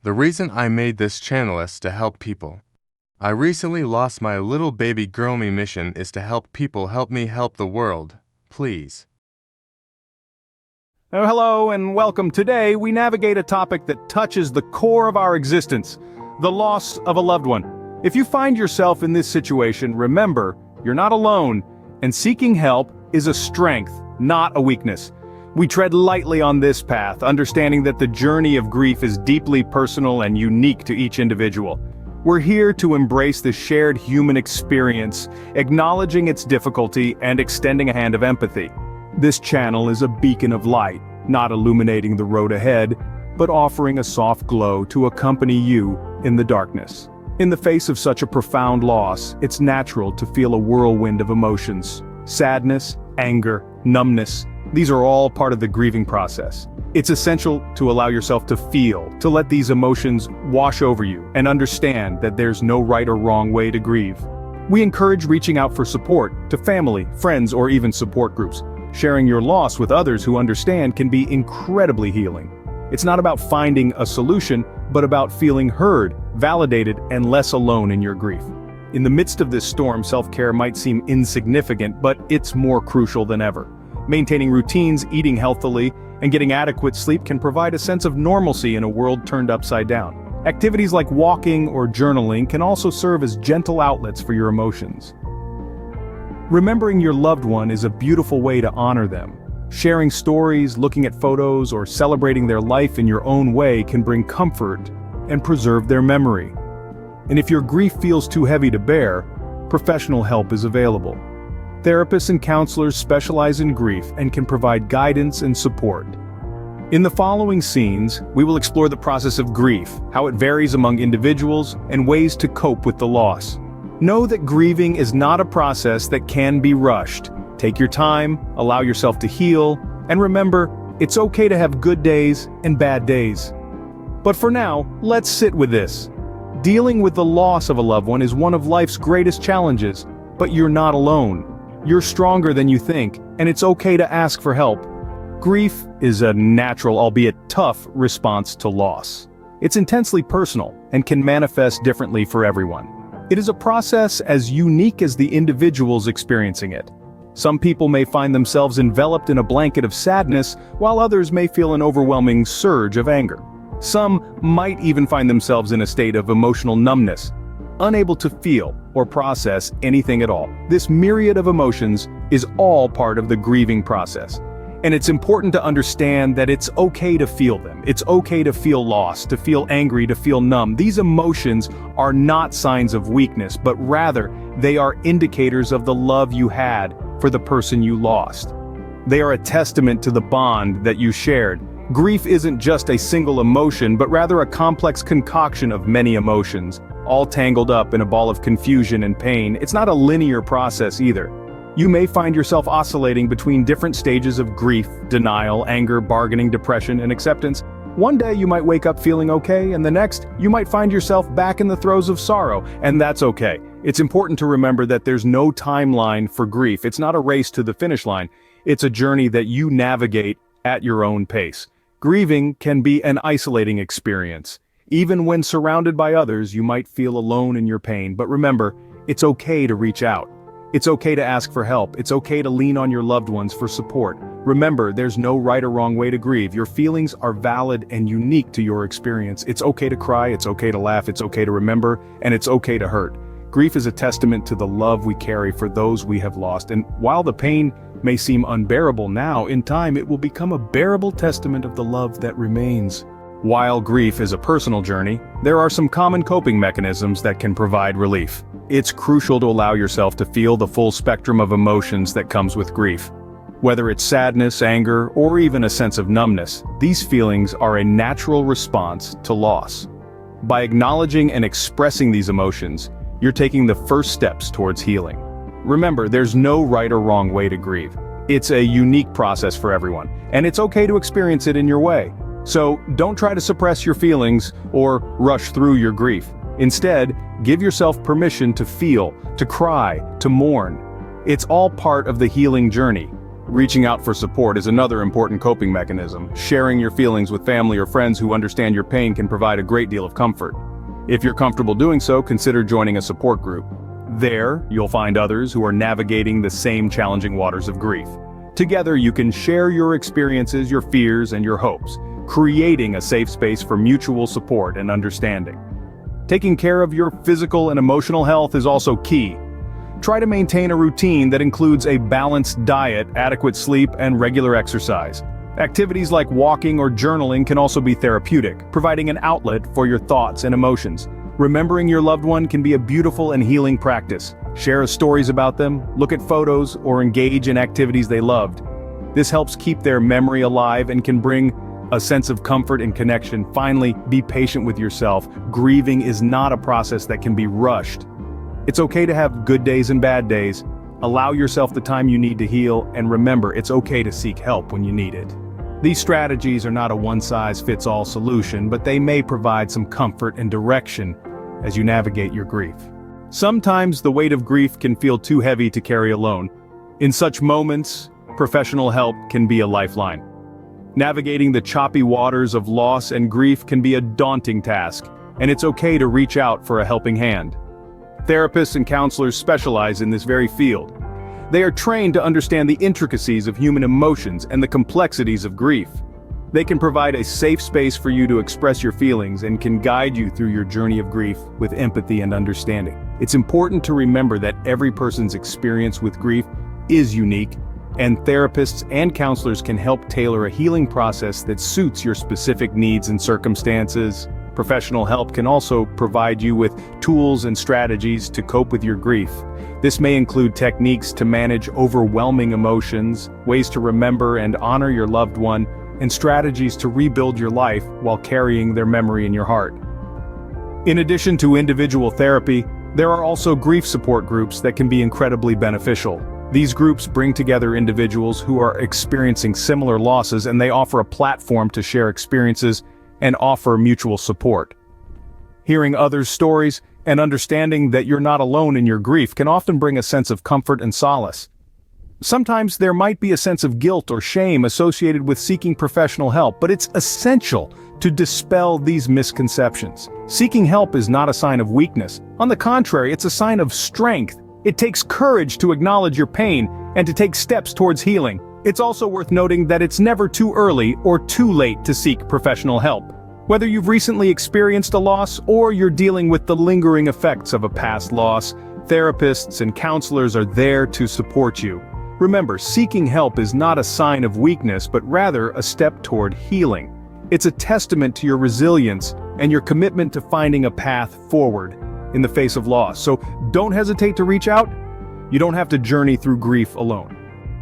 The reason I made this channel is to help people. I recently lost my little baby girl. My mission is to help people help me help the world. Please. Oh, hello and welcome. Today we navigate a topic that touches the core of our existence, the loss of a loved one. If you find yourself in this situation, remember, you're not alone, and seeking help is a strength, not a weakness. We tread lightly on this path, understanding that the journey of grief is deeply personal and unique to each individual. We're here to embrace the shared human experience, acknowledging its difficulty and extending a hand of empathy. This channel is a beacon of light, not illuminating the road ahead, but offering a soft glow to accompany you in the darkness. In the face of such a profound loss, it's natural to feel a whirlwind of emotions. Sadness, anger, numbness, these are all part of the grieving process. It's essential to allow yourself to feel, to let these emotions wash over you, and understand that there's no right or wrong way to grieve. We encourage reaching out for support to family, friends, or even support groups. Sharing your loss with others who understand can be incredibly healing. It's not about finding a solution, but about feeling heard, validated, and less alone in your grief. In the midst of this storm, self-care might seem insignificant, but it's more crucial than ever. Maintaining routines, eating healthily, and getting adequate sleep can provide a sense of normalcy in a world turned upside down. Activities like walking or journaling can also serve as gentle outlets for your emotions. Remembering your loved one is a beautiful way to honor them. Sharing stories, looking at photos, or celebrating their life in your own way can bring comfort and preserve their memory. And if your grief feels too heavy to bear, professional help is available. Therapists and counselors specialize in grief and can provide guidance and support. In the following scenes, we will explore the process of grief, how it varies among individuals, and ways to cope with the loss. Know that grieving is not a process that can be rushed. Take your time, allow yourself to heal, and remember, it's okay to have good days and bad days. But for now, let's sit with this. Dealing with the loss of a loved one is one of life's greatest challenges, but you're not alone. You're stronger than you think, and it's okay to ask for help. Grief is a natural, albeit tough, response to loss. It's intensely personal and can manifest differently for everyone. It is a process as unique as the individuals experiencing it. Some people may find themselves enveloped in a blanket of sadness, while others may feel an overwhelming surge of anger. Some might even find themselves in a state of emotional numbness, unable to feel or process anything at all. This myriad of emotions is all part of the grieving process. And it's important to understand that it's okay to feel them. It's okay to feel lost, to feel angry, to feel numb. These emotions are not signs of weakness, but rather, they are indicators of the love you had for the person you lost. They are a testament to the bond that you shared. Grief isn't just a single emotion, but rather a complex concoction of many emotions, all tangled up in a ball of confusion and pain. It's not a linear process either. You may find yourself oscillating between different stages of grief, denial, anger, bargaining, depression, and acceptance. One day you might wake up feeling okay, and the next, you might find yourself back in the throes of sorrow, and that's okay. It's important to remember that there's no timeline for grief. It's not a race to the finish line. It's a journey that you navigate at your own pace. Grieving can be an isolating experience. Even when surrounded by others, you might feel alone in your pain, but remember, it's okay to reach out. It's okay to ask for help. It's okay to lean on your loved ones for support. Remember, there's no right or wrong way to grieve. Your feelings are valid and unique to your experience. It's okay to cry, it's okay to laugh, it's okay to remember, and it's okay to hurt. Grief is a testament to the love we carry for those we have lost, and while the pain may seem unbearable now, in time it will become a bearable testament of the love that remains. While grief is a personal journey, there are some common coping mechanisms that can provide relief. It's crucial to allow yourself to feel the full spectrum of emotions that comes with grief. Whether it's sadness, anger, or even a sense of numbness, these feelings are a natural response to loss. By acknowledging and expressing these emotions, you're taking the first steps towards healing. Remember, there's no right or wrong way to grieve. It's a unique process for everyone, and it's okay to experience it in your way. So don't try to suppress your feelings or rush through your grief. Instead, give yourself permission to feel, to cry, to mourn. It's all part of the healing journey. Reaching out for support is another important coping mechanism. Sharing your feelings with family or friends who understand your pain can provide a great deal of comfort. If you're comfortable doing so, consider joining a support group. There, you'll find others who are navigating the same challenging waters of grief. Together, you can share your experiences, your fears, and your hopes, creating a safe space for mutual support and understanding. Taking care of your physical and emotional health is also key. Try to maintain a routine that includes a balanced diet, adequate sleep, and regular exercise. Activities like walking or journaling can also be therapeutic, providing an outlet for your thoughts and emotions. Remembering your loved one can be a beautiful and healing practice. Share stories about them, look at photos, or engage in activities they loved. This helps keep their memory alive and can bring a sense of comfort and connection. Finally, be patient with yourself. Grieving is not a process that can be rushed. It's okay to have good days and bad days. Allow yourself the time you need to heal, and remember, it's okay to seek help when you need it. These strategies are not a one-size-fits-all solution, but they may provide some comfort and direction as you navigate your grief. Sometimes the weight of grief can feel too heavy to carry alone. In such moments, professional help can be a lifeline. Navigating the choppy waters of loss and grief can be a daunting task, and it's okay to reach out for a helping hand. Therapists and counselors specialize in this very field. They are trained to understand the intricacies of human emotions and the complexities of grief. They can provide a safe space for you to express your feelings and can guide you through your journey of grief with empathy and understanding. It's important to remember that every person's experience with grief is unique, and therapists and counselors can help tailor a healing process that suits your specific needs and circumstances. Professional help can also provide you with tools and strategies to cope with your grief. This may include techniques to manage overwhelming emotions, ways to remember and honor your loved one, and strategies to rebuild your life while carrying their memory in your heart. In addition to individual therapy, there are also grief support groups that can be incredibly beneficial. These groups bring together individuals who are experiencing similar losses, and they offer a platform to share experiences and offer mutual support. Hearing others' stories and understanding that you're not alone in your grief can often bring a sense of comfort and solace. Sometimes there might be a sense of guilt or shame associated with seeking professional help, but it's essential to dispel these misconceptions. Seeking help is not a sign of weakness. On the contrary, it's a sign of strength. It takes courage to acknowledge your pain and to take steps towards healing. It's also worth noting that it's never too early or too late to seek professional help. Whether you've recently experienced a loss or you're dealing with the lingering effects of a past loss, therapists and counselors are there to support you. Remember, seeking help is not a sign of weakness, but rather a step toward healing. It's a testament to your resilience and your commitment to finding a path forward in the face of loss. So don't hesitate to reach out. You don't have to journey through grief alone.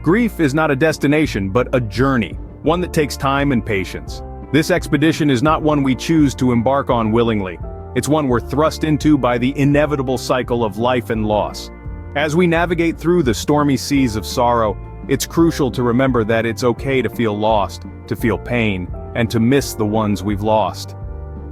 Grief is not a destination, but a journey, one that takes time and patience. This expedition is not one we choose to embark on willingly. It's one we're thrust into by the inevitable cycle of life and loss. As we navigate through the stormy seas of sorrow, it's crucial to remember that it's okay to feel lost, to feel pain, and to miss the ones we've lost.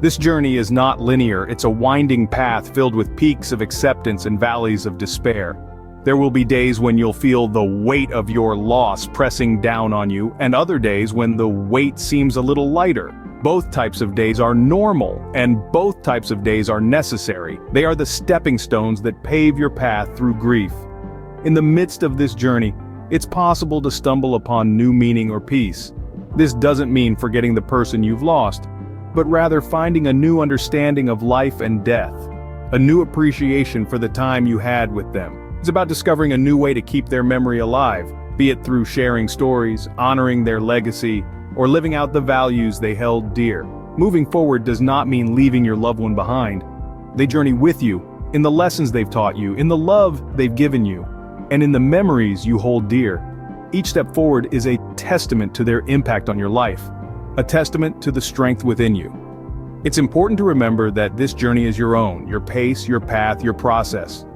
This journey is not linear. It's a winding path filled with peaks of acceptance and valleys of despair. There will be days when you'll feel the weight of your loss pressing down on you, and other days when the weight seems a little lighter. Both types of days are normal, and both types of days are necessary. They are the stepping stones that pave your path through grief. In the midst of this journey, it's possible to stumble upon new meaning or peace. This doesn't mean forgetting the person you've lost, but rather finding a new understanding of life and death, a new appreciation for the time you had with them. It's about discovering a new way to keep their memory alive, be it through sharing stories, honoring their legacy, or living out the values they held dear. Moving forward does not mean leaving your loved one behind. They journey with you, in the lessons they've taught you, in the love they've given you, and in the memories you hold dear. Each step forward is a testament to their impact on your life, a testament to the strength within you. It's important to remember that this journey is your own, your pace, your path, your process.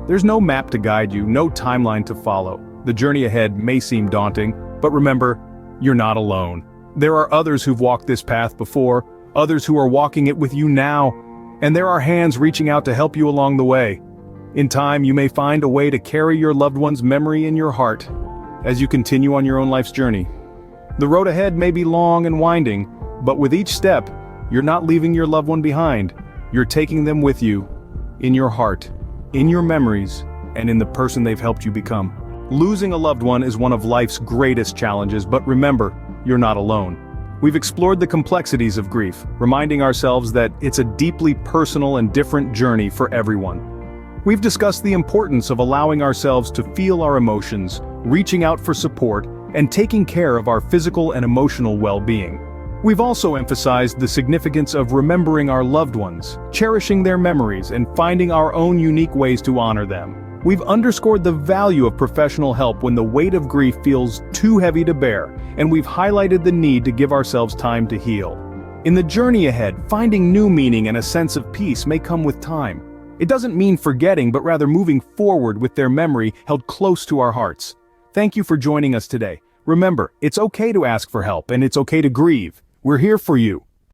There's no map to guide you, no timeline to follow. The journey ahead may seem daunting, but remember, you're not alone. There are others who've walked this path before, others who are walking it with you now, and there are hands reaching out to help you along the way. In time, you may find a way to carry your loved one's memory in your heart. as you continue on your own life's journey. The road ahead may be long and winding, but with each step, you're not leaving your loved one behind. You're taking them with you, in your heart, in your memories, and in the person they've helped you become. Losing a loved one is one of life's greatest challenges, but remember, you're not alone. We've explored the complexities of grief, reminding ourselves that it's a deeply personal and different journey for everyone. We've discussed the importance of allowing ourselves to feel our emotions, reaching out for support, and taking care of our physical and emotional well-being. We've also emphasized the significance of remembering our loved ones, cherishing their memories, and finding our own unique ways to honor them. We've underscored the value of professional help when the weight of grief feels too heavy to bear, and we've highlighted the need to give ourselves time to heal. In the journey ahead, finding new meaning and a sense of peace may come with time. It doesn't mean forgetting, but rather moving forward with their memory held close to our hearts. Thank you for joining us today. Remember, it's okay to ask for help, and it's okay to grieve. We're here for you.